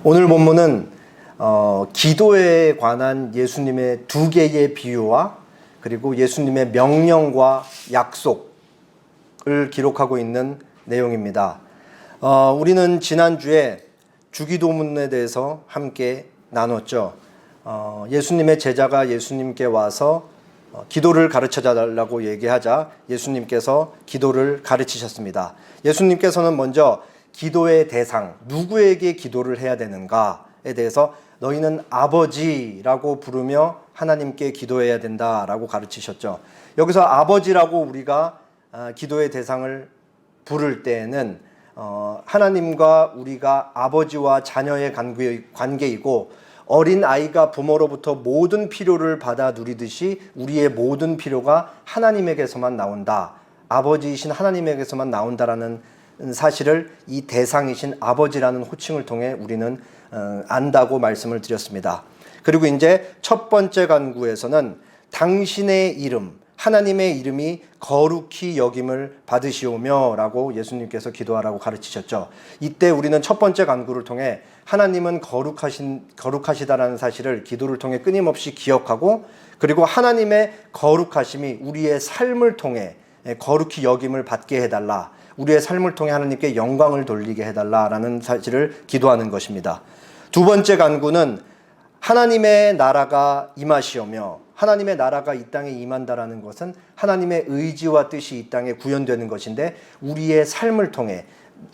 오늘 본문은 기도에 관한 예수님의 두 개의 비유와 그리고 예수님의 명령과 약속을 기록하고 있는 내용입니다. 우리는 지난주에 주기도문에 대해서 함께 나눴죠. 예수님의 제자가 예수님께 와서 기도를 가르쳐 달라고 얘기하자 예수님께서 기도를 가르치셨습니다. 예수님께서는 먼저 기도의 대상, 누구에게 기도를 해야 되는가에 대해서 너희는 아버지라고 부르며 하나님께 기도해야 된다라고 가르치셨죠. 여기서 아버지라고 우리가 기도의 대상을 부를 때에는 하나님과 우리가 아버지와 자녀의 관계이고, 어린 아이가 부모로부터 모든 필요를 받아 누리듯이 우리의 모든 필요가 하나님에게서만 나온다, 아버지이신 하나님에게서만 나온다라는 사실을 이 대상이신 아버지라는 호칭을 통해 우리는 안다고 말씀을 드렸습니다. 그리고 이제 첫 번째 간구에서는 당신의 이름, 하나님의 이름이 거룩히 여김을 받으시오며 라고 예수님께서 기도하라고 가르치셨죠. 이때 우리는 첫 번째 간구를 통해 하나님은 거룩하시다라는 사실을 기도를 통해 끊임없이 기억하고, 그리고 하나님의 거룩하심이 우리의 삶을 통해 거룩히 여김을 받게 해달라, 우리의 삶을 통해 하나님께 영광을 돌리게 해달라라는 사실을 기도하는 것입니다. 두 번째 간구는 하나님의 나라가 임하시오며, 하나님의 나라가 이 땅에 임한다라는 것은 하나님의 의지와 뜻이 이 땅에 구현되는 것인데, 우리의 삶을 통해,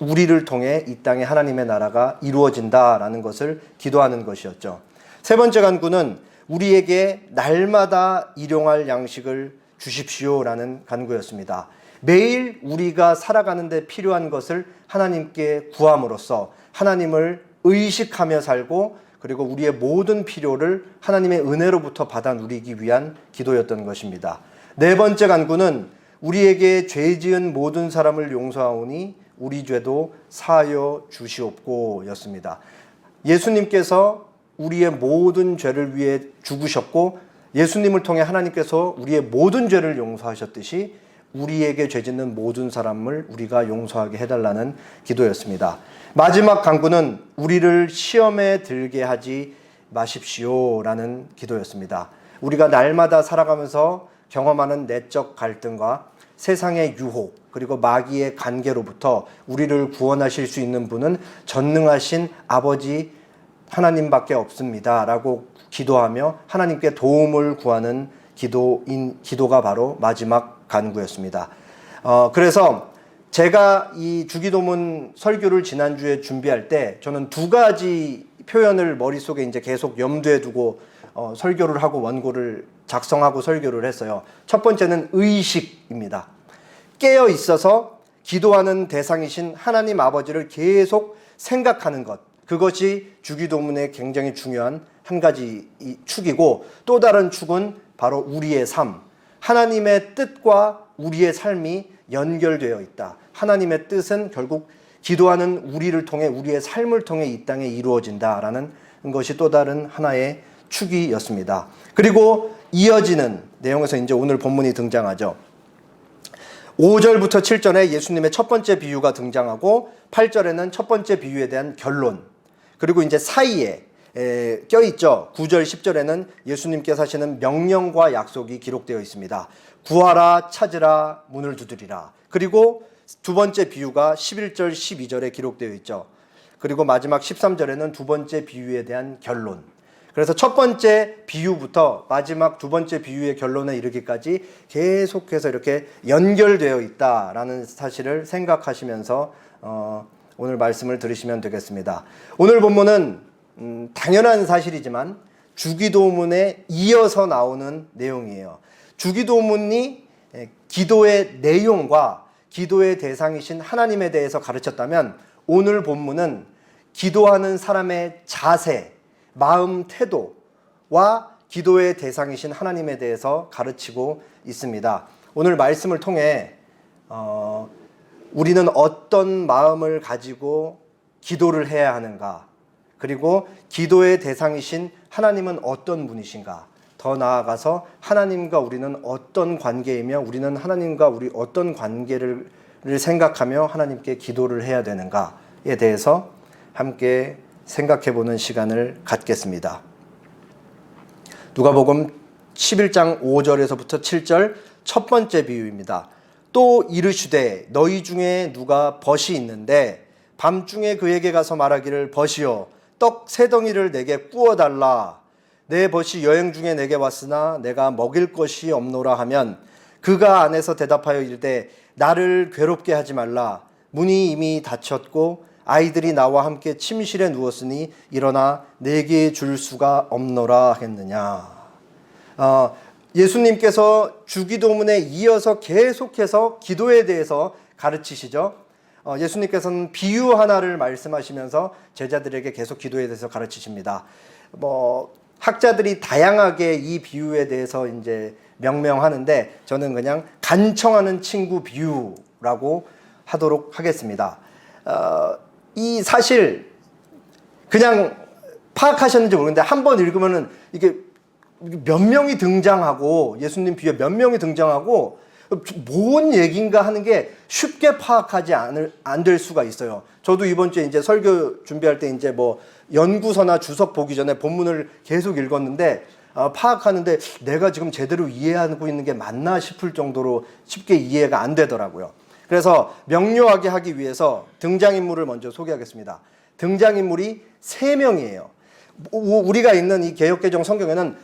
우리를 통해 이 땅에 하나님의 나라가 이루어진다라는 것을 기도하는 것이었죠. 세 번째 간구는 우리에게 날마다 일용할 양식을 주십시오라는 간구였습니다. 매일 우리가 살아가는 데 필요한 것을 하나님께 구함으로써 하나님을 의식하며 살고, 그리고 우리의 모든 필요를 하나님의 은혜로부터 받아 누리기 위한 기도였던 것입니다. 네 번째 간구는 우리에게 죄 지은 모든 사람을 용서하오니 우리 죄도 사하여 주시옵고 였습니다. 예수님께서 우리의 모든 죄를 위해 죽으셨고, 예수님을 통해 하나님께서 우리의 모든 죄를 용서하셨듯이 우리에게 죄 짓는 모든 사람을 우리가 용서하게 해달라는 기도였습니다. 마지막 간구는 우리를 시험에 들게 하지 마십시오라는 기도였습니다. 우리가 날마다 살아가면서 경험하는 내적 갈등과 세상의 유혹, 그리고 마귀의 간계로부터 우리를 구원하실 수 있는 분은 전능하신 아버지 하나님밖에 없습니다 라고 기도하며 하나님께 도움을 구하는 기도가 바로 마지막 간구였습니다. 그래서 제가 이 주기도문 설교를 지난주에 준비할 때 저는 두 가지 표현을 머릿속에 이제 계속 염두에 두고 설교를 하고 원고를 작성하고 설교를 했어요. 첫 번째는 의식입니다. 깨어 있어서 기도하는 대상이신 하나님 아버지를 계속 생각하는 것, 그것이 주기도문의 굉장히 중요한 한 가지 축이고, 또 다른 축은 바로 우리의 삶, 하나님의 뜻과 우리의 삶이 연결되어 있다. 하나님의 뜻은 결국 기도하는 우리를 통해, 우리의 삶을 통해 이 땅에 이루어진다라는 것이 또 다른 하나의 축이었습니다. 그리고 이어지는 내용에서 이제 오늘 본문이 등장하죠. 5절부터 7절에 예수님의 첫 번째 비유가 등장하고, 8절에는 첫 번째 비유에 대한 결론, 그리고 이제 사이에 껴있죠. 9절 10절에는 예수님께서 하시는 명령과 약속이 기록되어 있습니다. 구하라, 찾으라, 문을 두드리라. 그리고 두 번째 비유가 11절 12절에 기록되어 있죠. 그리고 마지막 13절에는 두 번째 비유에 대한 결론. 그래서 첫 번째 비유부터 마지막 두 번째 비유의 결론에 이르기까지 계속해서 이렇게 연결되어 있다라는 사실을 생각하시면서 오늘 말씀을 들으시면 되겠습니다. 오늘 본문은 당연한 사실이지만 주기도문에 이어서 나오는 내용이에요. 주기도문이 기도의 내용과 기도의 대상이신 하나님에 대해서 가르쳤다면, 오늘 본문은 기도하는 사람의 자세, 마음 태도와 기도의 대상이신 하나님에 대해서 가르치고 있습니다. 오늘 말씀을 통해 우리는 어떤 마음을 가지고 기도를 해야 하는가, 그리고 기도의 대상이신 하나님은 어떤 분이신가, 더 나아가서 하나님과 우리는 어떤 관계이며 우리는 하나님과 우리 어떤 관계를 생각하며 하나님께 기도를 해야 되는가에 대해서 함께 생각해 보는 시간을 갖겠습니다. 누가복음 11장 5절에서부터 7절 첫 번째 비유입니다. 또 이르시되 너희 중에 누가 벗이 있는데 밤중에 그에게 가서 말하기를 벗이여 떡 세 덩이를 내게 구워달라. 내 벗이 여행 중에 내게 왔으나 내가 먹일 것이 없노라 하면 그가 안에서 대답하여 이르되 나를 괴롭게 하지 말라. 문이 이미 닫혔고 아이들이 나와 함께 침실에 누웠으니 일어나 내게 줄 수가 없노라 했느냐. 예수님께서 주기도문에 이어서 계속해서 기도에 대해서 가르치시죠. 예수님께서는 비유 하나를 말씀하시면서 제자들에게 계속 기도에 대해서 가르치십니다. 학자들이 다양하게 이 비유에 대해서 이제 명명하는데 저는 그냥 간청하는 친구 비유라고 하도록 하겠습니다. 이 사실 그냥 파악하셨는지 모르겠는데 한번 읽으면은 이게 몇 명이 등장하고 예수님 비유에 몇 명이 등장하고 뭔 얘기인가 하는 게 쉽게 파악하지 안 될 수가 있어요. 저도 이번 주에 이제 설교 준비할 때 이제 연구서나 주석 보기 전에 본문을 계속 읽었는데 파악하는데 내가 지금 제대로 이해하고 있는 게 맞나 싶을 정도로 쉽게 이해가 안 되더라고요. 그래서 명료하게 하기 위해서 등장인물을 먼저 소개하겠습니다. 등장인물이 3명이에요. 우리가 읽는 이 개역개정 성경에는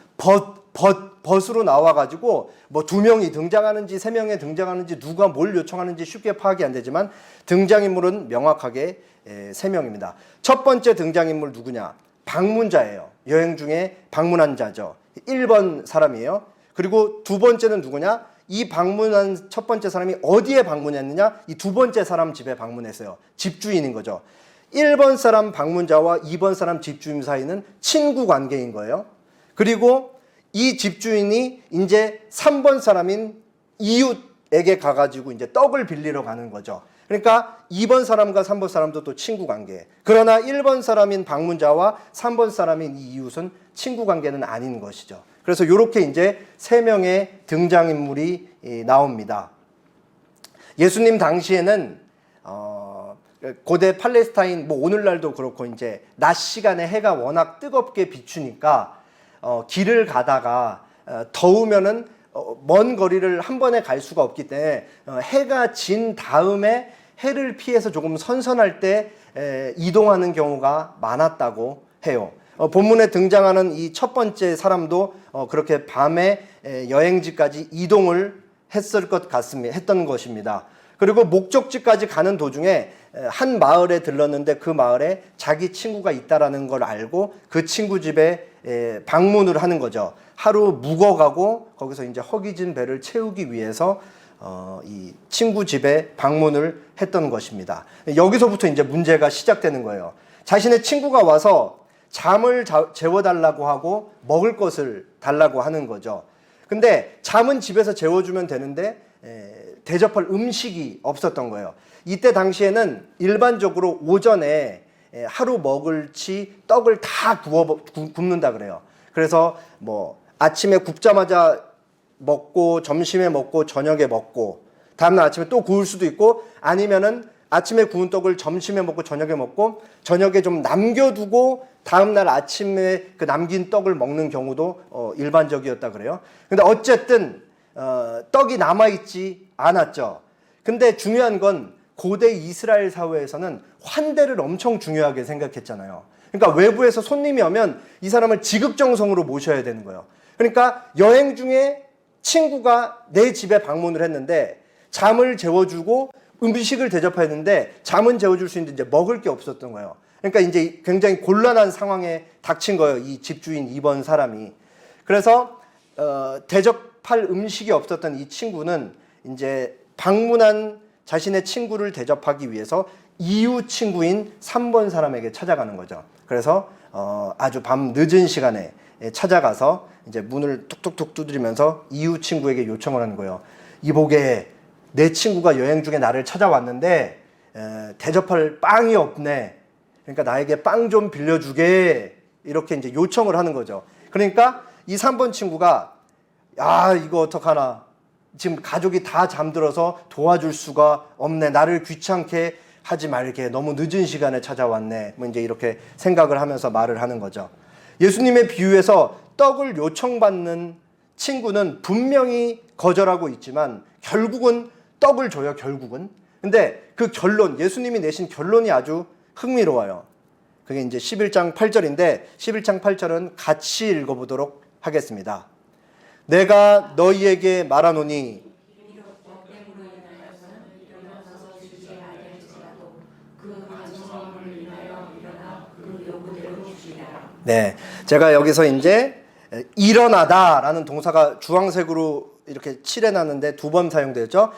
벗으로 나와가지고 2명이 등장하는지 3명이 등장하는지 누가 뭘 요청하는지 쉽게 파악이 안 되지만 등장인물은 명확하게 3명입니다. 첫 번째 등장인물 누구냐? 방문자예요. 여행 중에 방문한 자죠. 1번 사람이에요. 그리고 두 번째는 누구냐? 이 방문한 첫 번째 사람이 어디에 방문했느냐? 이 두 번째 사람 집에 방문했어요. 집주인인 거죠. 1번 사람 방문자와 2번 사람 집주인 사이는 친구 관계인 거예요. 그리고 이 집주인이 이제 3번 사람인 이웃에게 가가지고 이제 떡을 빌리러 가는 거죠. 그러니까 2번 사람과 3번 사람도 또 친구 관계. 그러나 1번 사람인 방문자와 3번 사람인 이 이웃은 친구 관계는 아닌 것이죠. 그래서 이렇게 이제 3명의 등장인물이 나옵니다. 예수님 당시에는 고대 팔레스타인 오늘날도 그렇고 이제 낮 시간에 해가 워낙 뜨겁게 비추니까 길을 가다가 더우면은 먼 거리를 한 번에 갈 수가 없기 때문에 해가 진 다음에 해를 피해서 조금 선선할 때 이동하는 경우가 많았다고 해요. 본문에 등장하는 이 첫 번째 사람도 그렇게 밤에 여행지까지 이동을 했던 것입니다. 그리고 목적지까지 가는 도중에 한 마을에 들렀는데 그 마을에 자기 친구가 있다라는 걸 알고 그 친구 집에 방문을 하는 거죠. 하루 묵어가고 거기서 이제 허기진 배를 채우기 위해서 이 친구 집에 방문을 했던 것입니다. 여기서부터 이제 문제가 시작되는 거예요. 자신의 친구가 와서 잠을 재워달라고 하고 먹을 것을 달라고 하는 거죠. 근데 잠은 집에서 재워주면 되는데 대접할 음식이 없었던 거예요. 이때 당시에는 일반적으로 오전에 하루 먹을치 떡을 다 굽는다 그래요. 그래서 아침에 굽자마자 먹고 점심에 먹고 저녁에 먹고 다음날 아침에 또 구울 수도 있고 아니면은 아침에 구운 떡을 점심에 먹고 저녁에 먹고 저녁에 좀 남겨두고 다음날 아침에 그 남긴 떡을 먹는 경우도 일반적이었다 그래요. 근데 어쨌든 떡이 남아있지 않았죠. 근데 중요한 건 고대 이스라엘 사회에서는 환대를 엄청 중요하게 생각했잖아요. 그러니까 외부에서 손님이 오면 이 사람을 지극정성으로 모셔야 되는 거예요. 그러니까 여행 중에 친구가 내 집에 방문을 했는데 잠을 재워주고 음식을 대접했는데 잠은 재워줄 수 있는데 이제 먹을 게 없었던 거예요. 그러니까 이제 굉장히 곤란한 상황에 닥친 거예요. 이 집주인 2번 사람이. 그래서 대접할 음식이 없었던 이 친구는 이제 방문한 자신의 친구를 대접하기 위해서 이웃 친구인 3번 사람에게 찾아가는 거죠. 그래서 아주 밤 늦은 시간에 찾아가서 이제 문을 툭툭툭 두드리면서 이웃 친구에게 요청을 하는 거예요. 이보게 내 친구가 여행 중에 나를 찾아왔는데 대접할 빵이 없네. 그러니까 나에게 빵 좀 빌려주게 이렇게 이제 요청을 하는 거죠. 그러니까 이 3번 친구가 이거 어떡하나. 지금 가족이 다 잠들어서 도와줄 수가 없네. 나를 귀찮게 하지 말게. 너무 늦은 시간에 찾아왔네. 뭐 이제 이렇게 생각을 하면서 말을 하는 거죠. 예수님의 비유에서 떡을 요청받는 친구는 분명히 거절하고 있지만 결국은 떡을 줘요, 결국은. 근데 그 결론, 예수님이 내신 결론이 아주 흥미로워요. 그게 이제 11장 8절인데 11장 8절은 같이 읽어보도록 하겠습니다. 내가 너희에게 말하노니 네, 제가 여기서 이제 일어나다라는 동사가 주황색으로 이렇게 칠해놨는데 2번 사용되었죠.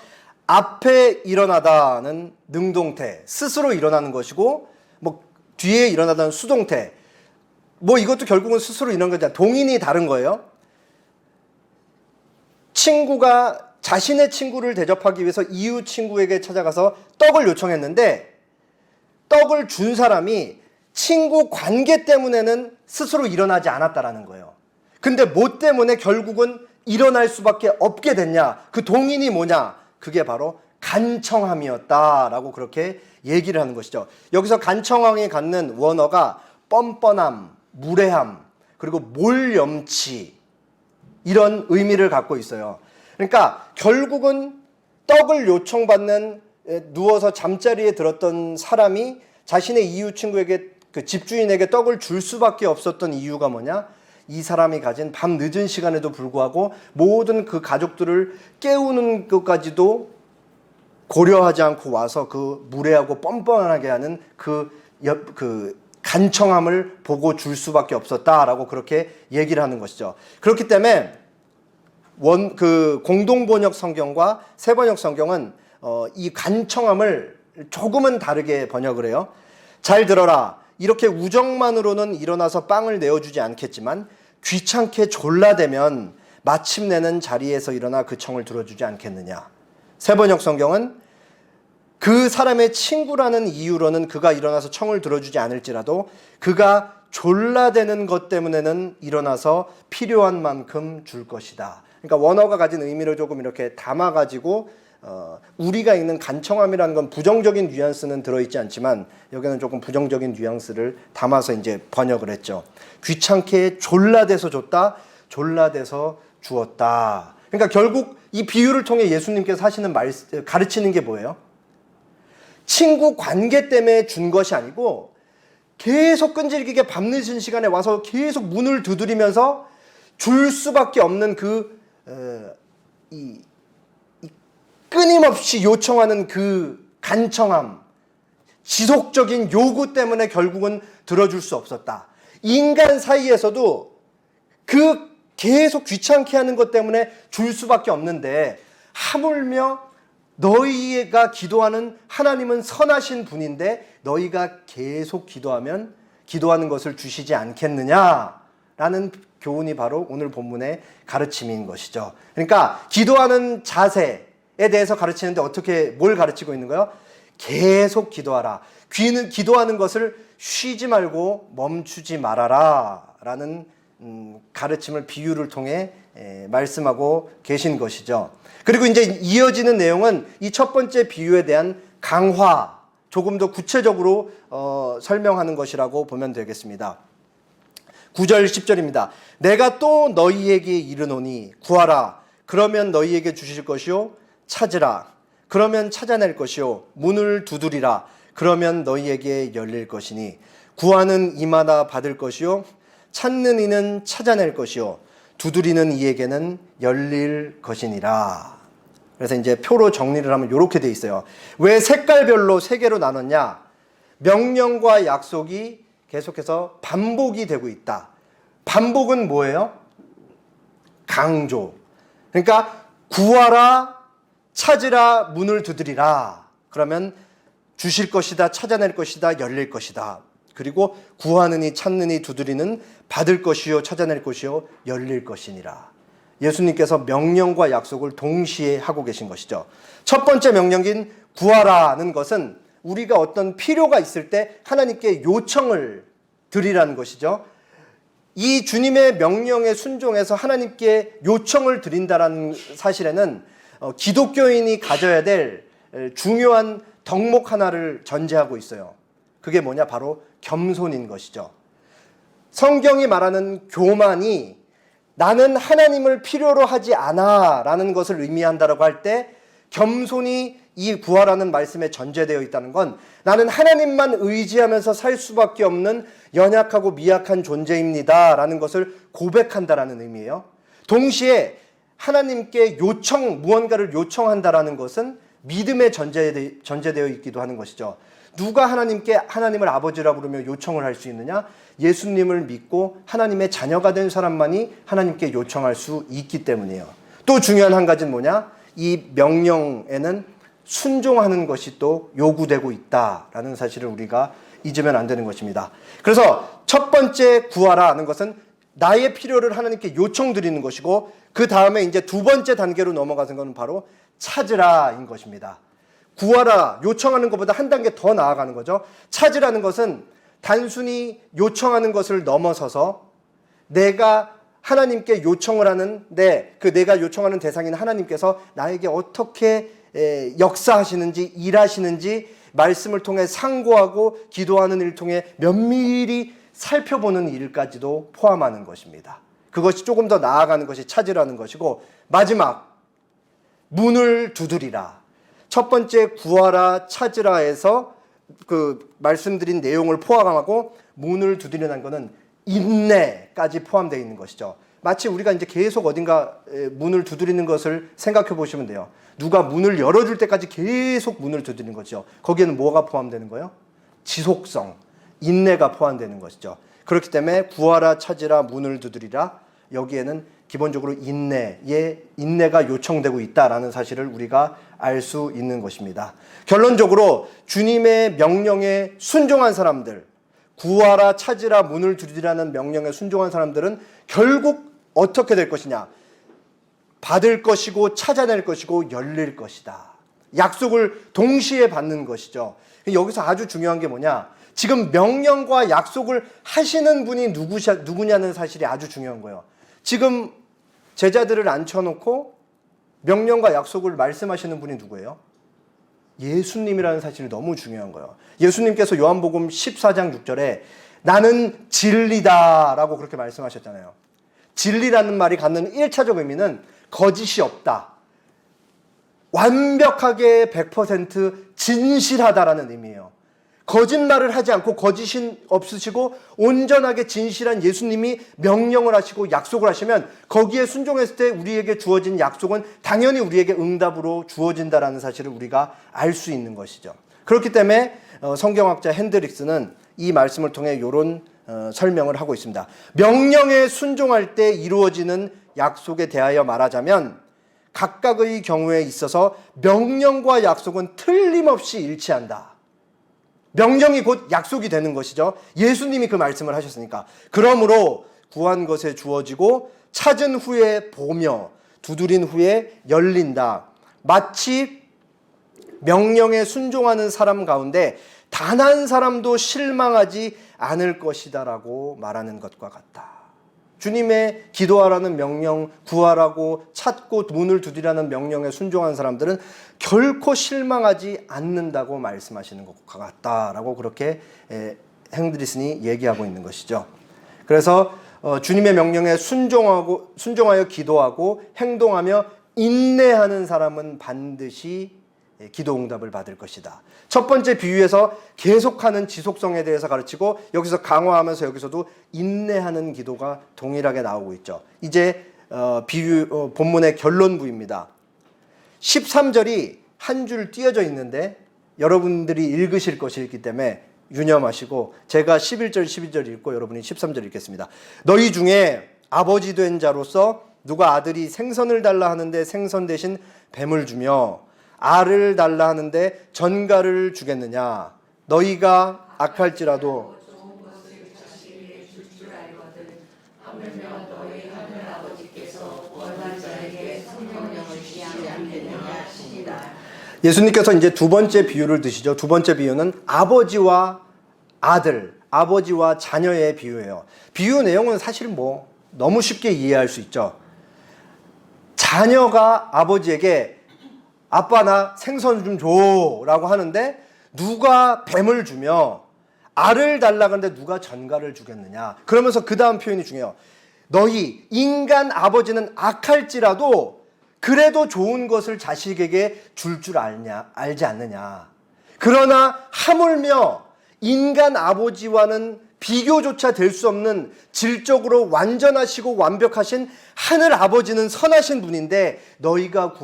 앞에 일어나다는 능동태, 스스로 일어나는 것이고, 뭐 뒤에 일어나다는 수동태. 뭐 이것도 결국은 스스로 일어나는 거잖아요. 동인이 다른 거예요. 친구가 자신의 친구를 대접하기 위해서 이웃 친구에게 찾아가서 떡을 요청했는데, 떡을 준 사람이 친구 관계 때문에는 스스로 일어나지 않았다라는 거예요. 근데 뭐 때문에 결국은 일어날 수밖에 없게 됐냐? 그 동인이 뭐냐? 그게 바로 간청함이었다라고 그렇게 얘기를 하는 것이죠. 여기서 간청함이 갖는 원어가 뻔뻔함, 무례함, 그리고 몰염치 이런 의미를 갖고 있어요. 그러니까 결국은 떡을 요청받는 누워서 잠자리에 들었던 사람이 자신의 이웃 친구에게 그 집주인에게 떡을 줄 수밖에 없었던 이유가 뭐냐? 이 사람이 가진 밤 늦은 시간에도 불구하고 모든 그 가족들을 깨우는 것까지도 고려하지 않고 와서 그 무례하고 뻔뻔하게 하는 그 간청함을 보고 줄 수밖에 없었다라고 그렇게 얘기를 하는 것이죠. 그렇기 때문에 그 공동번역 성경과 새번역 성경은 이 간청함을 조금은 다르게 번역을 해요. 잘 들어라. 이렇게 우정만으로는 일어나서 빵을 내어주지 않겠지만 귀찮게 졸라대면 마침내는 자리에서 일어나 그 청을 들어주지 않겠느냐. 새번역 성경은 그 사람의 친구라는 이유로는 그가 일어나서 청을 들어주지 않을지라도 그가 졸라대는 것 때문에는 일어나서 필요한 만큼 줄 것이다. 그러니까 원어가 가진 의미를 조금 이렇게 담아가지고 우리가 읽는 간청함이라는 건 부정적인 뉘앙스는 들어있지 않지만 여기는 조금 부정적인 뉘앙스를 담아서 이제 번역을 했죠. 귀찮게 졸라대서 줬다, 졸라대서 주었다. 그러니까 결국 이 비유를 통해 예수님께서 하시는 가르치는 게 뭐예요? 친구 관계 때문에 준 것이 아니고 계속 끈질기게 밤늦은 시간에 와서 계속 문을 두드리면서 줄 수밖에 없는 끊임없이 요청하는 그 간청함, 지속적인 요구 때문에 결국은 들어줄 수 없었다. 인간 사이에서도 그 계속 귀찮게 하는 것 때문에 줄 수밖에 없는데 하물며 너희가 기도하는 하나님은 선하신 분인데 너희가 계속 기도하는 것을 주시지 않겠느냐라는 교훈이 바로 오늘 본문의 가르침인 것이죠. 그러니까 기도하는 자세에 대해서 가르치는데 뭘 가르치고 있는 거예요? 계속 기도하라. 기도하는 것을 쉬지 말고 멈추지 말아라 라는 가르침을 비유를 통해 말씀하고 계신 것이죠. 그리고 이제 이어지는 내용은 이 첫 번째 비유에 대한 강화, 조금 더 구체적으로 설명하는 것이라고 보면 되겠습니다. 9절 10절입니다. 내가 또 너희에게 이르노니 구하라. 그러면 너희에게 주실 것이요. 찾으라. 그러면 찾아낼 것이요. 문을 두드리라. 그러면 너희에게 열릴 것이니 구하는 이마다 받을 것이요. 찾는 이는 찾아낼 것이요. 두드리는 이에게는 열릴 것이니라. 그래서 이제 표로 정리를 하면 이렇게 돼 있어요. 왜 색깔별로 3개로 나눴냐? 명령과 약속이 계속해서 반복이 되고 있다. 반복은 뭐예요? 강조. 그러니까 구하라, 찾으라, 문을 두드리라. 그러면 주실 것이다, 찾아낼 것이다, 열릴 것이다. 그리고 구하느니 찾느니 두드리는 받을 것이요 찾아낼 것이요 열릴 것이니라. 예수님께서 명령과 약속을 동시에 하고 계신 것이죠. 첫 번째 명령인 구하라는 것은 우리가 어떤 필요가 있을 때 하나님께 요청을 드리라는 것이죠. 이 주님의 명령에 순종해서 하나님께 요청을 드린다는 사실에는 기독교인이 가져야 될 중요한 덕목 하나를 전제하고 있어요. 그게 뭐냐? 바로 겸손인 것이죠. 성경이 말하는 교만이 나는 하나님을 필요로 하지 않아 라는 것을 의미한다라고 할 때, 겸손이 이 구하라는 말씀에 전제되어 있다는 건 나는 하나님만 의지하면서 살 수밖에 없는 연약하고 미약한 존재입니다 라는 것을 고백한다라는 의미예요. 동시에 하나님께 무언가를 요청한다라는 것은 믿음에 전제되어 있기도 하는 것이죠. 누가 하나님을 아버지라 부르며 요청을 할 수 있느냐? 예수님을 믿고 하나님의 자녀가 된 사람만이 하나님께 요청할 수 있기 때문이에요. 또 중요한 한 가지는 뭐냐? 이 명령에는 순종하는 것이 또 요구되고 있다라는 사실을 우리가 잊으면 안 되는 것입니다. 그래서 첫 번째 구하라는 것은 나의 필요를 하나님께 요청드리는 것이고, 그 다음에 이제 두 번째 단계로 넘어가는 것은 바로 찾으라인 것입니다. 구하라, 요청하는 것보다 한 단계 더 나아가는 거죠. 찾으라는 것은 단순히 요청하는 것을 넘어서서 내가 하나님께 요청을 하는데, 그 내가 요청하는 대상인 하나님께서 나에게 어떻게 역사하시는지, 일하시는지 말씀을 통해 상고하고 기도하는 일을 통해 면밀히 살펴보는 일까지도 포함하는 것입니다. 그것이 조금 더 나아가는 것이 찾으라는 것이고, 마지막 문을 두드리라. 첫 번째 구하라, 찾으라에서 그 말씀드린 내용을 포함하고 문을 두드리라는 것은 인내까지 포함되어 있는 것이죠. 마치 우리가 이제 계속 어딘가 문을 두드리는 것을 생각해 보시면 돼요. 누가 문을 열어줄 때까지 계속 문을 두드리는 거죠. 거기에는 뭐가 포함되는 거예요? 지속성, 인내가 포함되는 것이죠. 그렇기 때문에 구하라, 찾으라, 문을 두드리라, 여기에는 기본적으로 인내가 요청되고 있다라는 사실을 우리가 알 수 있는 것입니다. 결론적으로 주님의 명령에 순종한 사람들, 구하라, 찾으라, 문을 두드리라는 명령에 순종한 사람들은 결국 어떻게 될 것이냐? 받을 것이고 찾아낼 것이고 열릴 것이다. 약속을 동시에 받는 것이죠. 여기서 아주 중요한 게 뭐냐? 지금 명령과 약속을 하시는 분이 누구냐는 사실이 아주 중요한 거예요. 지금 제자들을 앉혀놓고 명령과 약속을 말씀하시는 분이 누구예요? 예수님이라는 사실이 너무 중요한 거예요. 예수님께서 요한복음 14장 6절에 나는 진리다 라고 그렇게 말씀하셨잖아요. 진리라는 말이 갖는 1차적 의미는 거짓이 없다, 완벽하게 100% 진실하다라는 의미예요. 거짓말을 하지 않고 거짓이 없으시고 온전하게 진실한 예수님이 명령을 하시고 약속을 하시면 거기에 순종했을 때 우리에게 주어진 약속은 당연히 우리에게 응답으로 주어진다라는 사실을 우리가 알 수 있는 것이죠. 그렇기 때문에 성경학자 핸드릭스는 이 말씀을 통해 이런 설명을 하고 있습니다. 명령에 순종할 때 이루어지는 약속에 대하여 말하자면 각각의 경우에 있어서 명령과 약속은 틀림없이 일치한다. 명령이 곧 약속이 되는 것이죠. 예수님이 그 말씀을 하셨으니까. 그러므로 구한 것에 주어지고 찾은 후에 보며 두드린 후에 열린다. 마치 명령에 순종하는 사람 가운데 단 한 사람도 실망하지 않을 것이다라고 말하는 것과 같다. 주님의 기도하라는 명령, 구하라고 찾고 문을 두드리라는 명령에 순종한 사람들은 결코 실망하지 않는다고 말씀하시는 것과 같다라고 그렇게 핸드리슨이 얘기하고 있는 것이죠. 그래서 주님의 명령에 순종하여 기도하고 행동하며 인내하는 사람은 반드시 기도 응답을 받을 것이다. 첫 번째 비유에서 계속하는 지속성에 대해서 가르치고 여기서 강화하면서 여기서도 인내하는 기도가 동일하게 나오고 있죠. 이제 본문의 결론부입니다. 13절이 한 줄 띄어져 있는데 여러분들이 읽으실 것이기 때문에 유념하시고 제가 11절 12절 읽고 여러분이 13절 읽겠습니다. 너희 중에 아버지 된 자로서 누가 아들이 생선을 달라 하는데 생선 대신 뱀을 주며 알을 달라 하는데 전갈을 주겠느냐? 너희가 악할지라도 예수님께서 이제 두 번째 비유를 드시죠. 두 번째 비유는 아버지와 아들, 아버지와 자녀의 비유예요. 비유 내용은 사실 너무 쉽게 이해할 수 있죠. 자녀가 아버지에게 아빠 나 생선 좀 줘라고 하는데 누가 뱀을 주며 알을 달라 그러는데 누가 전갈을 주겠느냐. 그러면서 그 다음 표현이 중요해요. 너희 인간 아버지는 악할지라도 그래도 좋은 것을 자식에게 줄 알지 않느냐. 그러나 하물며 인간 아버지와는 비교조차 될 수 없는 질적으로 완전하시고 완벽하신 하늘 아버지는 선하신 분인데 너희가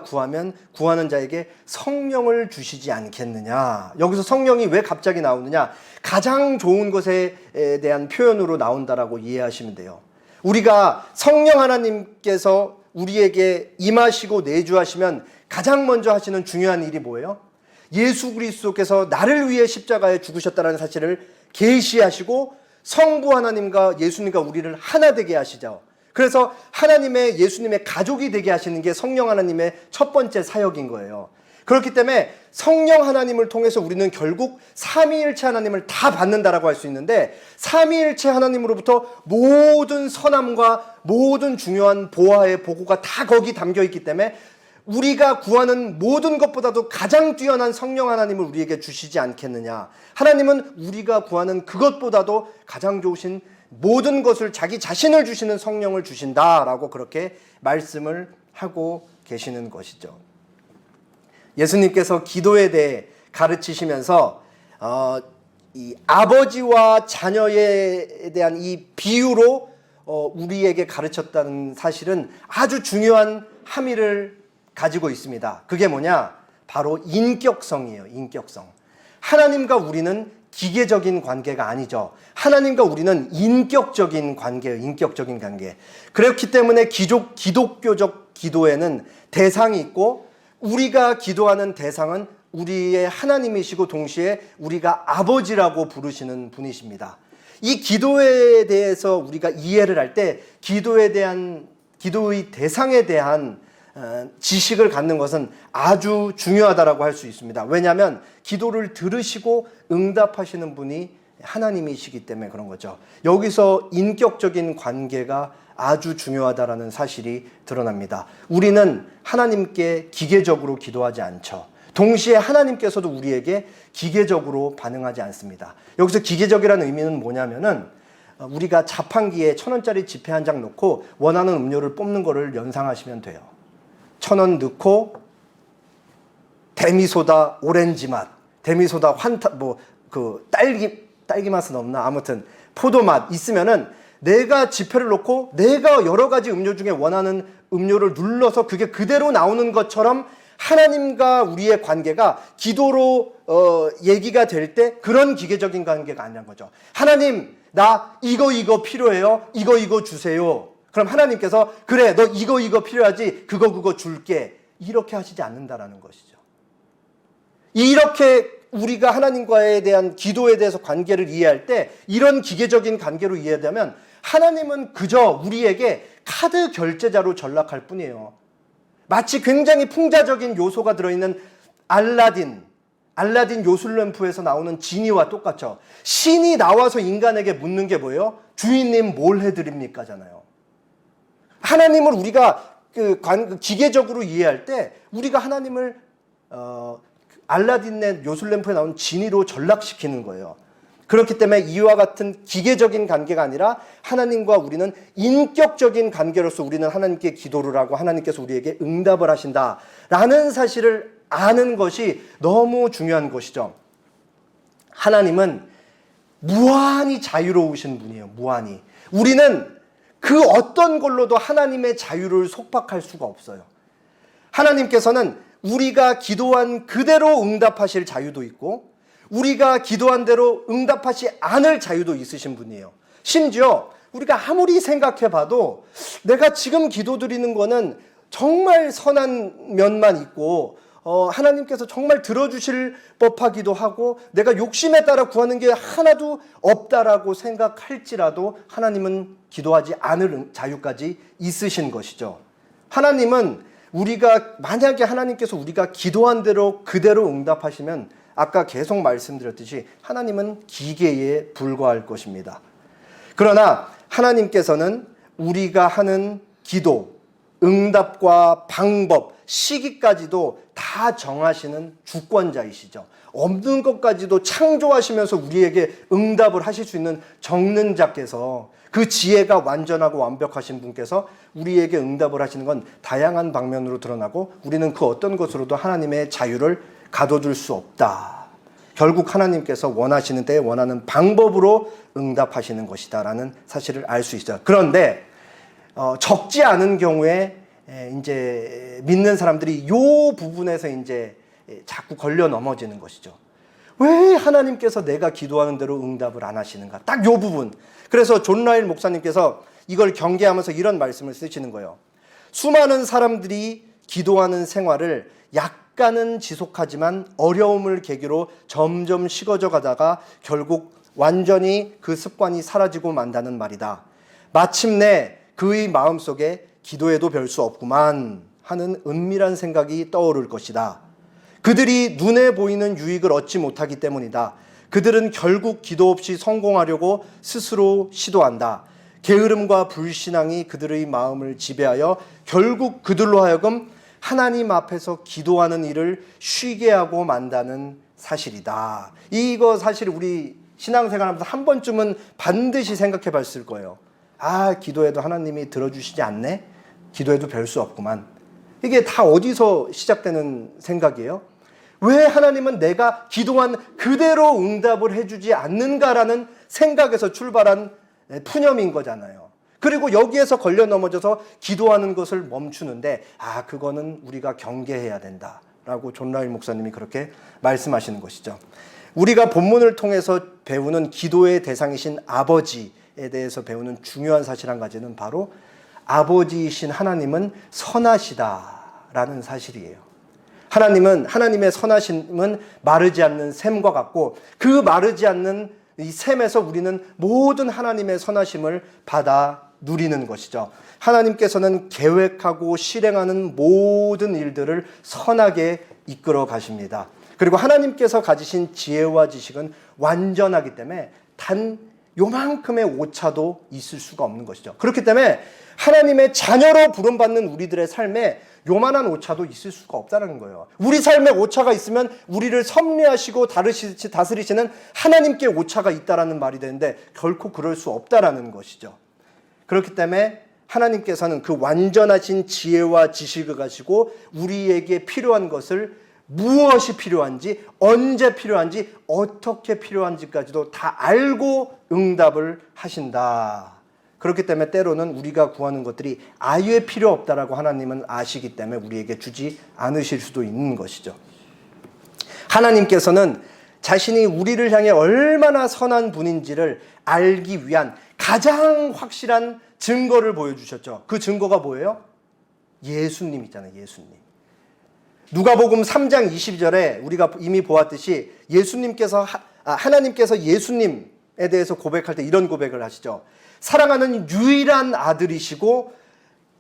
구하면 구하는 자에게 성령을 주시지 않겠느냐. 여기서 성령이 왜 갑자기 나오느냐. 가장 좋은 것에 대한 표현으로 나온다라고 이해하시면 돼요. 우리가 성령 하나님께서 우리에게 임하시고 내주하시면 가장 먼저 하시는 중요한 일이 뭐예요? 예수 그리스도께서 나를 위해 십자가에 죽으셨다는 사실을 계시하시고 성부 하나님과 예수님과 우리를 하나 되게 하시죠. 그래서 하나님의 예수님의 가족이 되게 하시는 게 성령 하나님의 첫 번째 사역인 거예요. 그렇기 때문에 성령 하나님을 통해서 우리는 결국 삼위일체 하나님을 다 받는다라고 할 수 있는데 삼위일체 하나님으로부터 모든 선함과 모든 중요한 보화의 보고가 다 거기 담겨 있기 때문에 우리가 구하는 모든 것보다도 가장 뛰어난 성령 하나님을 우리에게 주시지 않겠느냐. 하나님은 우리가 구하는 그것보다도 가장 좋으신 모든 것을 자기 자신을 주시는 성령을 주신다라고 그렇게 말씀을 하고 계시는 것이죠. 예수님께서 기도에 대해 가르치시면서 이 아버지와 자녀에 대한 이 비유로 우리에게 가르쳤다는 사실은 아주 중요한 함의를 가지고 있습니다. 그게 뭐냐? 바로 인격성이에요. 인격성. 하나님과 우리는 기계적인 관계가 아니죠. 하나님과 우리는 인격적인 관계예요. 인격적인 관계. 그렇기 때문에 기독교적 기도에는 대상이 있고 우리가 기도하는 대상은 우리의 하나님이시고 동시에 우리가 아버지라고 부르시는 분이십니다. 이 기도에 대해서 우리가 이해를 할 때 기도의 대상에 대한 지식을 갖는 것은 아주 중요하다라고 할 수 있습니다. 왜냐하면 기도를 들으시고 응답하시는 분이 하나님이시기 때문에 그런 거죠. 여기서 인격적인 관계가 아주 중요하다라는 사실이 드러납니다. 우리는 하나님께 기계적으로 기도하지 않죠. 동시에 하나님께서도 우리에게 기계적으로 반응하지 않습니다. 여기서 기계적이라는 의미는 뭐냐면은 우리가 자판기에 1,000원짜리 지폐 한 장 넣고 원하는 음료를 뽑는 거를 연상하시면 돼요. 1,000원 넣고 데미소다 오렌지 맛, 데미소다 딸기 맛은 없나? 아무튼 포도 맛 있으면은 내가 지폐를 놓고 내가 여러 가지 음료 중에 원하는 음료를 눌러서 그게 그대로 나오는 것처럼 하나님과 우리의 관계가 기도로 얘기가 될 때 그런 기계적인 관계가 아니란 거죠. 하나님, 나 이거 필요해요. 이거 주세요. 그럼 하나님께서 그래, 너 이거 필요하지? 그거 줄게. 이렇게 하시지 않는다라는 것이죠. 이렇게 우리가 하나님과에 대한 기도에 대해서 관계를 이해할 때 이런 기계적인 관계로 이해되면 하나님은 그저 우리에게 카드 결제자로 전락할 뿐이에요. 마치 굉장히 풍자적인 요소가 들어있는 알라딘 요술램프에서 나오는 지니와 똑같죠. 신이 나와서 인간에게 묻는 게 뭐예요? 주인님 뭘 해드립니까? 잖아요. 하나님을 우리가 기계적으로 이해할 때 우리가 하나님을 알라딘의 요술램프에 나오는 지니로 전락시키는 거예요. 그렇기 때문에 이와 같은 기계적인 관계가 아니라 하나님과 우리는 인격적인 관계로서 우리는 하나님께 기도를 하고 하나님께서 우리에게 응답을 하신다라는 사실을 아는 것이 너무 중요한 것이죠. 하나님은 무한히 자유로우신 분이에요. 무한히. 우리는 그 어떤 걸로도 하나님의 자유를 속박할 수가 없어요. 하나님께서는 우리가 기도한 그대로 응답하실 자유도 있고 우리가 기도한 대로 응답하지 않을 자유도 있으신 분이에요. 심지어 우리가 아무리 생각해봐도 내가 지금 기도드리는 거는 정말 선한 면만 있고 하나님께서 정말 들어주실 법하기도 하고 내가 욕심에 따라 구하는 게 하나도 없다라고 생각할지라도 하나님은 기도하지 않을 자유까지 있으신 것이죠. 하나님은 만약에 하나님께서 우리가 기도한 대로 그대로 응답하시면 아까 계속 말씀드렸듯이 하나님은 기계에 불과할 것입니다. 그러나 하나님께서는 우리가 하는 기도, 응답과 방법, 시기까지도 다 정하시는 주권자이시죠. 없는 것까지도 창조하시면서 우리에게 응답을 하실 수 있는 정능자께서, 그 지혜가 완전하고 완벽하신 분께서 우리에게 응답을 하시는 건 다양한 방면으로 드러나고, 우리는 그 어떤 것으로도 하나님의 자유를 가둬둘 수 없다. 결국 하나님께서 원하시는 때에 원하는 방법으로 응답하시는 것이다라는 사실을 알 수 있어요. 그런데 적지 않은 경우에 이제 믿는 사람들이 이 부분에서 이제 자꾸 걸려 넘어지는 것이죠. 왜 하나님께서 내가 기도하는 대로 응답을 안 하시는가? 딱 이 부분. 그래서 존 라일 목사님께서 이걸 경계하면서 이런 말씀을 쓰시는 거예요. 수많은 사람들이 기도하는 생활을 약간은 지속하지만 어려움을 계기로 점점 식어져 가다가 결국 완전히 그 습관이 사라지고 만다는 말이다. 마침내 그의 마음속에 기도해도 별 수 없구만 하는 은밀한 생각이 떠오를 것이다. 그들이 눈에 보이는 유익을 얻지 못하기 때문이다. 그들은 결국 기도 없이 성공하려고 스스로 시도한다. 게으름과 불신앙이 그들의 마음을 지배하여 결국 그들로 하여금 하나님 앞에서 기도하는 일을 쉬게 하고 만다는 사실이다. 이거 사실 우리 신앙생활하면서 한 번쯤은 반드시 생각해 봤을 거예요. 아, 기도해도 하나님이 들어주시지 않네? 기도해도 별 수 없구만. 이게 다 어디서 시작되는 생각이에요? 왜 하나님은 내가 기도한 그대로 응답을 해주지 않는가라는 생각에서 출발한 푸념인 거잖아요. 그리고 여기에서 걸려 넘어져서 기도하는 것을 멈추는데, 아, 그거는 우리가 경계해야 된다라고 존 라일 목사님이 그렇게 말씀하시는 것이죠. 우리가 본문을 통해서 배우는 기도의 대상이신 아버지에 대해서 배우는 중요한 사실 한 가지는 바로 아버지이신 하나님은 선하시다라는 사실이에요. 하나님의 선하심은 마르지 않는 샘과 같고, 그 마르지 않는 이 샘에서 우리는 모든 하나님의 선하심을 받아 누리는 것이죠. 하나님께서는 계획하고 실행하는 모든 일들을 선하게 이끌어 가십니다. 그리고 하나님께서 가지신 지혜와 지식은 완전하기 때문에 단 요만큼의 오차도 있을 수가 없는 것이죠. 그렇기 때문에 하나님의 자녀로 부름받는 우리들의 삶에 요만한 오차도 있을 수가 없다는 거예요. 우리 삶에 오차가 있으면 우리를 섭리하시고 다스리시는 하나님께 오차가 있다라는 말이 되는데, 결코 그럴 수 없다라는 것이죠. 그렇기 때문에 하나님께서는 그 완전하신 지혜와 지식을 가지고 우리에게 필요한 것을, 무엇이 필요한지, 언제 필요한지, 어떻게 필요한지까지도 다 알고 응답을 하신다. 그렇기 때문에 때로는 우리가 구하는 것들이 아예 필요 없다라고 하나님은 아시기 때문에 우리에게 주지 않으실 수도 있는 것이죠. 하나님께서는 자신이 우리를 향해 얼마나 선한 분인지를 알기 위한 가장 확실한 증거를 보여주셨죠. 그 증거가 뭐예요? 예수님 있잖아요. 예수님. 누가복음 3장 22절에 우리가 이미 보았듯이 하나님께서 예수님에 대해서 고백할 때 이런 고백을 하시죠. 사랑하는 유일한 아들이시고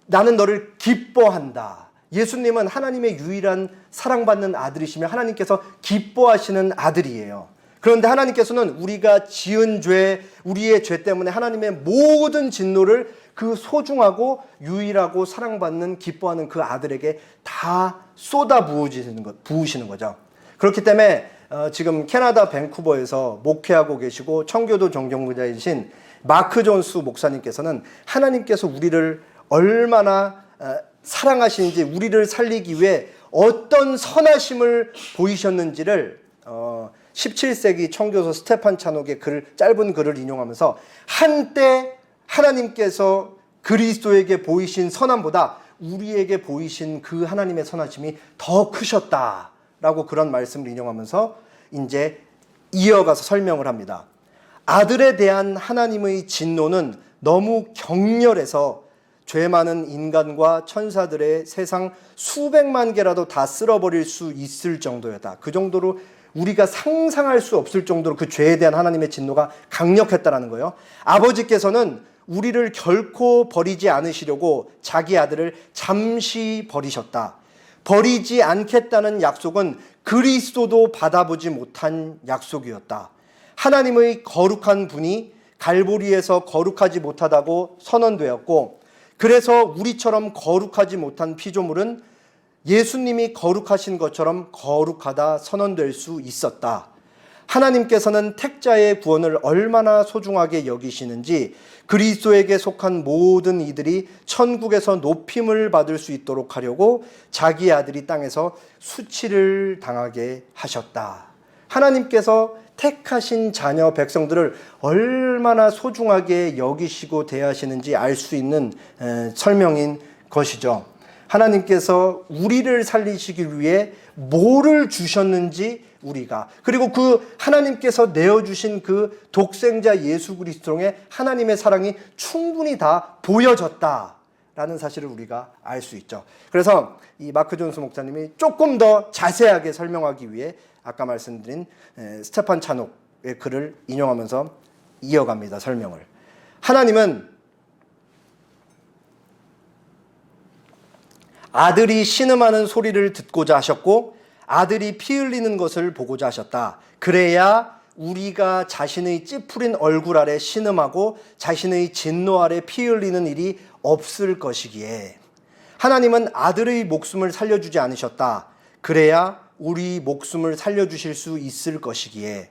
나는 너를 기뻐한다. 예수님은 하나님의 유일한 사랑받는 아들이시며 하나님께서 기뻐하시는 아들이에요. 그런데 하나님께서는 우리가 지은 죄, 우리의 죄 때문에 하나님의 모든 진노를 그 소중하고 유일하고 사랑받는 기뻐하는 그 아들에게 다 쏟아 부으시는 거죠. 그렇기 때문에 지금 캐나다 밴쿠버에서 목회하고 계시고 청교도 정경부자이신 마크 존스 목사님께서는 하나님께서 우리를 얼마나 사랑하시는지, 우리를 살리기 위해 어떤 선하심을 보이셨는지를 17세기 청교도 스테판 차녹의 짧은 글을 인용하면서, 한때 하나님께서 그리스도에게 보이신 선함보다 우리에게 보이신 그 하나님의 선하심이 더 크셨다라고 그런 말씀을 인용하면서 이제 이어가서 설명을 합니다. 아들에 대한 하나님의 진노는 너무 격렬해서 죄 많은 인간과 천사들의 세상 수백만 개라도 다 쓸어버릴 수 있을 정도였다. 그 정도로 우리가 상상할 수 없을 정도로 그 죄에 대한 하나님의 진노가 강력했다라는 거예요. 아버지께서는 우리를 결코 버리지 않으시려고 자기 아들을 잠시 버리셨다. 버리지 않겠다는 약속은 그리스도도 받아보지 못한 약속이었다. 하나님의 거룩한 분이 갈보리에서 거룩하지 못하다고 선언되었고, 그래서 우리처럼 거룩하지 못한 피조물은 예수님이 거룩하신 것처럼 거룩하다 선언될 수 있었다. 하나님께서는 택자의 구원을 얼마나 소중하게 여기시는지 그리스도에게 속한 모든 이들이 천국에서 높임을 받을 수 있도록 하려고 자기 아들이 땅에서 수치를 당하게 하셨다. 하나님께서 택하신 자녀 백성들을 얼마나 소중하게 여기시고 대하시는지 알 수 있는 설명인 것이죠. 하나님께서 우리를 살리시기 위해 뭐를 주셨는지 우리가, 그리고 그 하나님께서 내어주신 그 독생자 예수 그리스도 통해 하나님의 사랑이 충분히 다 보여졌다라는 사실을 우리가 알 수 있죠. 그래서 이 마크 존스 목사님이 조금 더 자세하게 설명하기 위해 아까 말씀드린 스테판 차녹의 글을 인용하면서 이어갑니다. 설명을. 하나님은 아들이 신음하는 소리를 듣고자 하셨고 아들이 피 흘리는 것을 보고자 하셨다. 그래야 우리가 자신의 찌푸린 얼굴 아래 신음하고 자신의 진노 아래 피 흘리는 일이 없을 것이기에 하나님은 아들의 목숨을 살려주지 않으셨다. 그래야 우리 목숨을 살려주실 수 있을 것이기에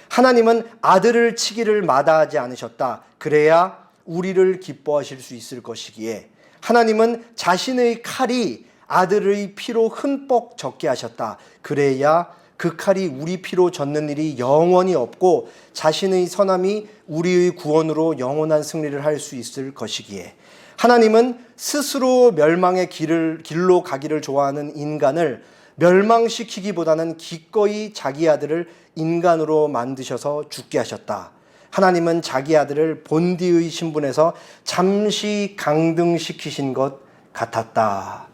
하나님은 아들을 치기를 마다하지 않으셨다. 그래야 우리를 기뻐하실 수 있을 것이기에 하나님은 자신의 칼이 아들의 피로 흠뻑 젖게 하셨다. 그래야 그 칼이 우리 피로 젖는 일이 영원히 없고 자신의 선함이 우리의 구원으로 영원한 승리를 할 수 있을 것이기에 하나님은 스스로 멸망의 길로 가기를 좋아하는 인간을 멸망시키기보다는 기꺼이 자기 아들을 인간으로 만드셔서 죽게 하셨다. 하나님은 자기 아들을 본디의 신분에서 잠시 강등시키신 것 같았다.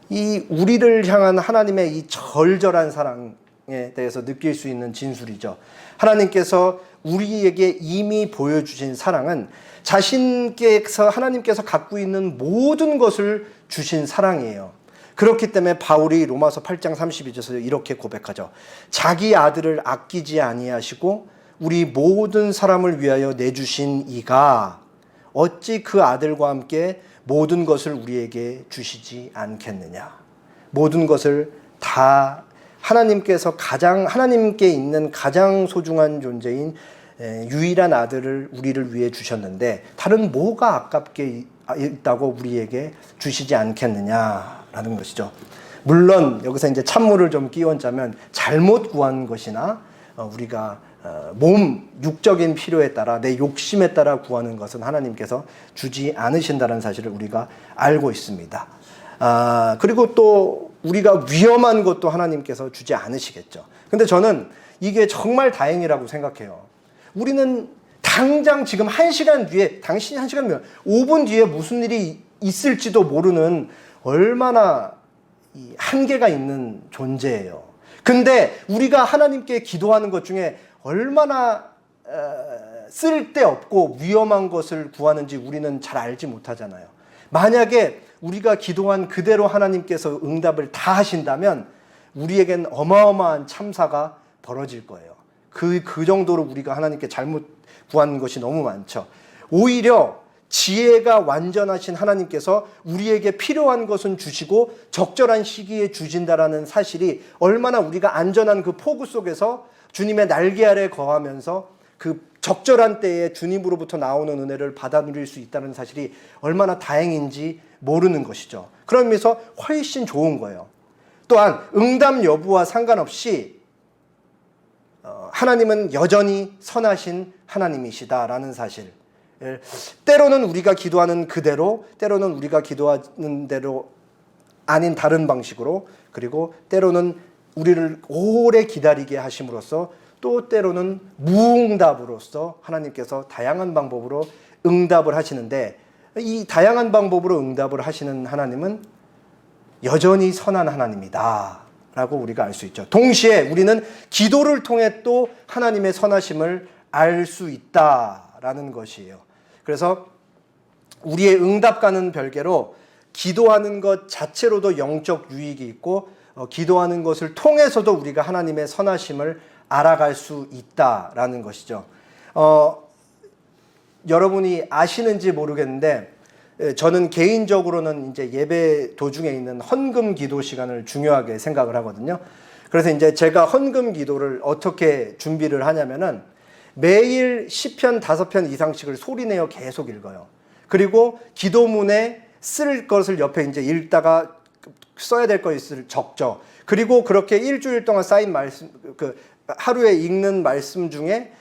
이 우리를 향한 하나님의 이 절절한 사랑에 대해서 느낄 수 있는 진술이죠. 하나님께서 우리에게 이미 보여주신 사랑은 하나님께서 갖고 있는 모든 것을 주신 사랑이에요. 그렇기 때문에 바울이 로마서 8장 32절에서 이렇게 고백하죠. 자기 아들을 아끼지 아니하시고 우리 모든 사람을 위하여 내주신 이가 어찌 그 아들과 함께 모든 것을 우리에게 주시지 않겠느냐. 모든 것을 다 하나님께 있는 가장 소중한 존재인 유일한 아들을 우리를 위해 주셨는데 다른 뭐가 아깝게 있다고 우리에게 주시지 않겠느냐라는 것이죠. 물론 여기서 이제 찬물을 좀 끼얹자면 잘못 구한 것이나 우리가 육적인 필요에 따라 내 욕심에 따라 구하는 것은 하나님께서 주지 않으신다는 사실을 우리가 알고 있습니다. 그리고 또 우리가 위험한 것도 하나님께서 주지 않으시겠죠. 근데 저는 이게 정말 다행이라고 생각해요. 우리는 당장 지금 1시간 뒤에, 당신이 1시간이면 5분 뒤에 무슨 일이 있을지도 모르는 얼마나 한계가 있는 존재예요. 근데 우리가 하나님께 기도하는 것 중에 얼마나 쓸데없고 위험한 것을 구하는지 우리는 잘 알지 못하잖아요. 만약에 우리가 기도한 그대로 하나님께서 응답을 다 하신다면 우리에겐 어마어마한 참사가 벌어질 거예요. 그 정도로 우리가 하나님께 잘못 구한 것이 너무 많죠. 오히려 지혜가 완전하신 하나님께서 우리에게 필요한 것은 주시고 적절한 시기에 주신다라는 사실이 얼마나 우리가 안전한 그 포구 속에서 주님의 날개 아래 거하면서 그 적절한 때에 주님으로부터 나오는 은혜를 받아 누릴 수 있다는 사실이 얼마나 다행인지 모르는 것이죠. 그런 의미에서 훨씬 좋은 거예요. 또한 응답 여부와 상관없이 하나님은 여전히 선하신 하나님이시다라는 사실. 때로는 우리가 기도하는 그대로, 때로는 우리가 기도하는 대로 아닌 다른 방식으로, 그리고 때로는 우리를 오래 기다리게 하심으로써 또 때로는 무응답으로써 하나님께서 다양한 방법으로 응답을 하시는데 이 다양한 방법으로 응답을 하시는 하나님은 여전히 선한 하나님이다 라고 우리가 알 수 있죠. 동시에 우리는 기도를 통해 또 하나님의 선하심을 알 수 있다라는 것이에요. 그래서 우리의 응답과는 별개로 기도하는 것 자체로도 영적 유익이 있고 기도하는 것을 통해서도 우리가 하나님의 선하심을 알아갈 수 있다라는 것이죠. 여러분이 아시는지 모르겠는데 저는 개인적으로는 이제 예배 도중에 있는 헌금 기도 시간을 중요하게 생각을 하거든요. 그래서 이제 제가 헌금 기도를 어떻게 준비를 하냐면은 매일 시편 5편 이상씩을 소리내어 계속 읽어요. 그리고 기도문에 쓸 것을 옆에 이제 읽다가 써야 될 것을 적죠. 그리고 그렇게 일주일 동안 쌓인 말씀, 하루에 읽는 말씀 중에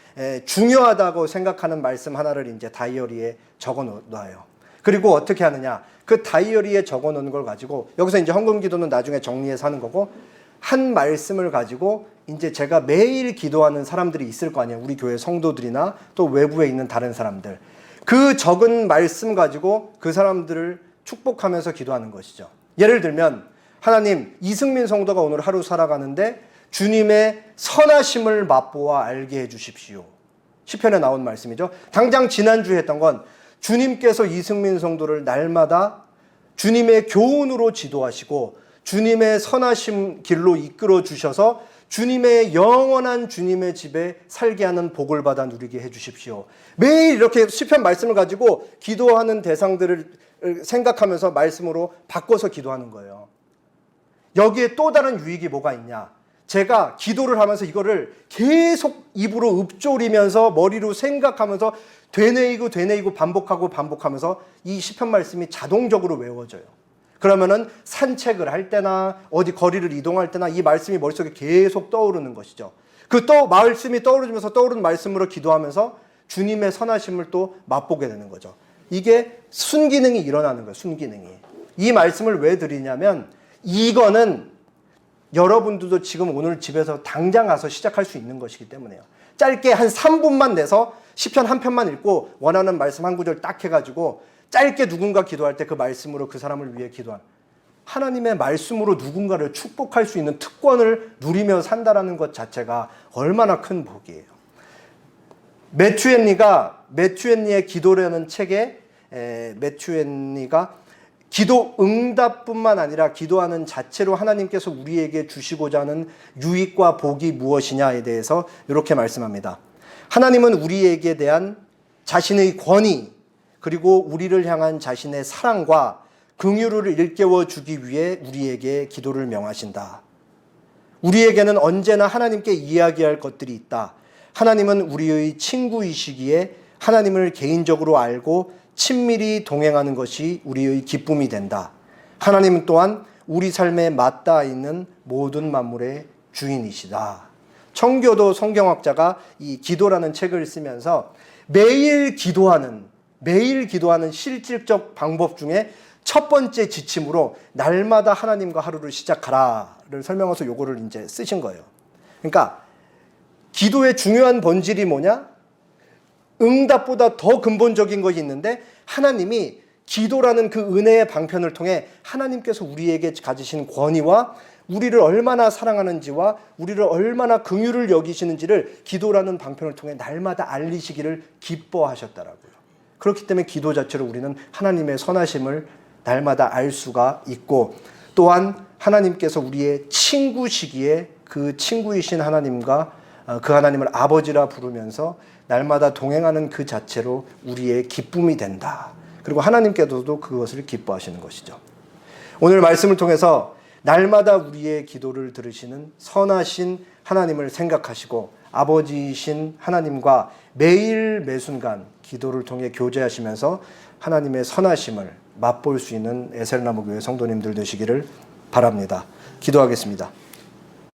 중요하다고 생각하는 말씀 하나를 이제 다이어리에 적어 놔요. 그리고 어떻게 하느냐? 그 다이어리에 적어 놓은 걸 가지고, 여기서 이제 헌금 기도는 나중에 정리해서 하는 거고, 한 말씀을 가지고 이제 제가 매일 기도하는 사람들이 있을 거 아니에요. 우리 교회 성도들이나 또 외부에 있는 다른 사람들. 그 적은 말씀 가지고 그 사람들을 축복하면서 기도하는 것이죠. 예를 들면, 하나님, 이승민 성도가 오늘 하루 살아가는데 주님의 선하심을 맛보아 알게 해주십시오. 시편에 나온 말씀이죠. 당장 지난주에 했던 건 주님께서 이승민 성도를 날마다 주님의 교훈으로 지도하시고 주님의 선하심 길로 이끌어 주셔서 주님의 영원한 주님의 집에 살게 하는 복을 받아 누리게 해주십시오. 매일 이렇게 시편 말씀을 가지고 기도하는 대상들을 생각하면서 말씀으로 바꿔서 기도하는 거예요. 여기에 또 다른 유익이 뭐가 있냐? 제가 기도를 하면서 이거를 계속 입으로 읊조리면서 머리로 생각하면서 되뇌이고 반복하면서 이 시편 말씀이 자동적으로 외워져요. 그러면은 산책을 할 때나 어디 거리를 이동할 때나 이 말씀이 머릿속에 계속 떠오르는 것이죠. 말씀이 떠오르면서 떠오르는 말씀으로 기도하면서 주님의 선하심을 또 맛보게 되는 거죠. 이게 순기능이 일어나는 거예요. 순기능이. 이 말씀을 왜 드리냐면 이거는 여러분들도 지금 오늘 집에서 당장 가서 시작할 수 있는 것이기 때문에요. 짧게 한 3분만 내서 시편 한 편만 읽고 원하는 말씀 한 구절 딱 해가지고 짧게 누군가 기도할 때 그 말씀으로 그 사람을 위해 기도한, 하나님의 말씀으로 누군가를 축복할 수 있는 특권을 누리며 산다라는 것 자체가 얼마나 큰 복이에요. 매튜 헨리의 기도라는 책에 매튜 헨리가 기도 응답뿐만 아니라 기도하는 자체로 하나님께서 우리에게 주시고자 하는 유익과 복이 무엇이냐에 대해서 이렇게 말씀합니다. 하나님은 우리에게 대한 자신의 권위, 그리고 우리를 향한 자신의 사랑과 긍휼을 일깨워 주기 위해 우리에게 기도를 명하신다. 우리에게는 언제나 하나님께 이야기할 것들이 있다. 하나님은 우리의 친구이시기에 하나님을 개인적으로 알고 친밀히 동행하는 것이 우리의 기쁨이 된다. 하나님은 또한 우리 삶에 맞닿아 있는 모든 만물의 주인이시다. 청교도 성경학자가 이 기도라는 책을 쓰면서 매일 기도하는 실질적 방법 중에 첫 번째 지침으로 날마다 하나님과 하루를 시작하라를 설명해서 요거를 이제 쓰신 거예요. 그러니까 기도의 중요한 본질이 뭐냐? 응답보다 더 근본적인 것이 있는데, 하나님이 기도라는 그 은혜의 방편을 통해 하나님께서 우리에게 가지신 권위와 우리를 얼마나 사랑하는지와 우리를 얼마나 긍휼을 여기시는지를 기도라는 방편을 통해 날마다 알리시기를 기뻐하셨다라고요. 그렇기 때문에 기도 자체로 우리는 하나님의 선하심을 날마다 알 수가 있고, 또한 하나님께서 우리의 친구시기에 그 친구이신 하나님과 그 하나님을 아버지라 부르면서 날마다 동행하는 그 자체로 우리의 기쁨이 된다. 그리고 하나님께서도 그것을 기뻐하시는 것이죠. 오늘 말씀을 통해서 날마다 우리의 기도를 들으시는 선하신 하나님을 생각하시고 아버지이신 하나님과 매일 매순간 기도를 통해 교제하시면서 하나님의 선하심을 맛볼 수 있는 에셀나무 교회 성도님들 되시기를 바랍니다. 기도하겠습니다.